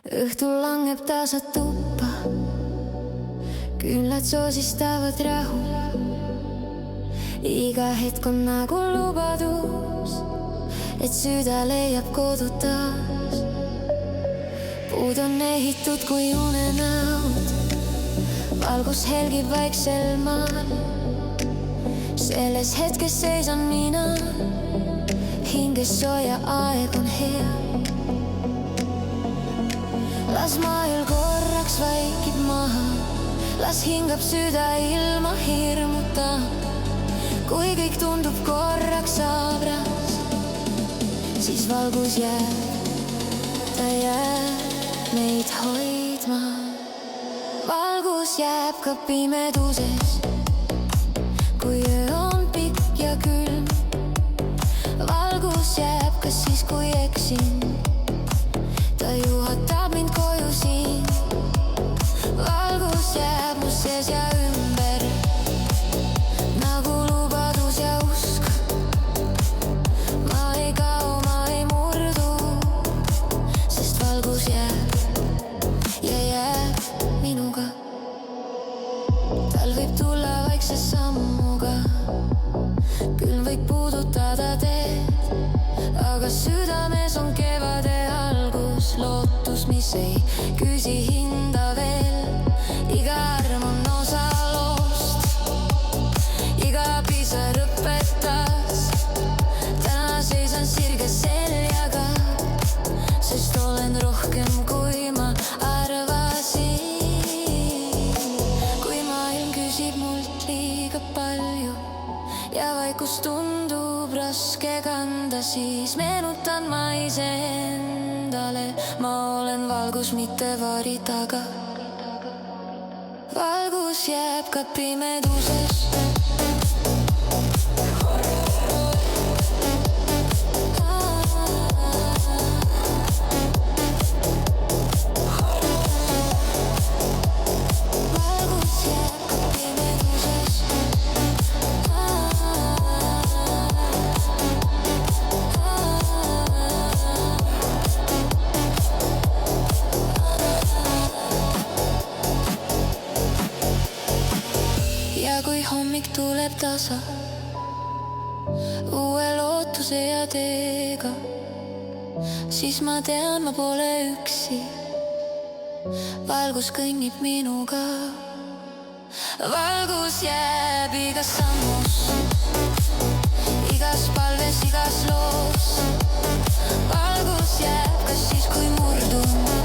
õhtul langeb tasa tuppa, küünlad soosistavad rahu. Iga hetk on nagu lubadus, et süda leiab kodu taas. Puud on ehitud kui unenäod, valgus helgib vaiksel maal. Selles hetkes seisan mina, hinges sooja, aeg on hea. Las maailm korraks vaikib maha, las hingab süda ilma hirmuta. Kui kõik tundub korraks sabras, siis valgus jääb, ta jääb meid hoidma. Valgus jääb ka pimeduses, kui öö on pikk ja külm. Valgus jääb ka siis, kui eksin, ta juhatab mind koju siin. Valgus jääb mu sees ja ümber, nagu lubadus ja usk. Ma ei kao, ma ei murdu, sest valgus jääb ja jääb minuga. Tal võib tulla vaikse sammuga, külm võib puudutada teed, aga südames on kevade algus. Lootus, mis ei küsi hinda veel, iga arm on osa loost, iga pisar õpetas. Täna seisan sirge seljaga, sest olen rohkem kui ma arvasin. Kui maailm küsib mult liiga palju ja vaikus tundub raske kanda, siis meenutan ma iseendale, ma olen valgus, mitte vari taga. Valgus jääb ka pimeduses. Ja kui hommik tuleb tasa, uue lootuse ja teega, siis ma tean, ma pole üksi. Valgus kõnnib minuga. Valgus jääb igas sammus, igas palves, igas loos. Valgus jääb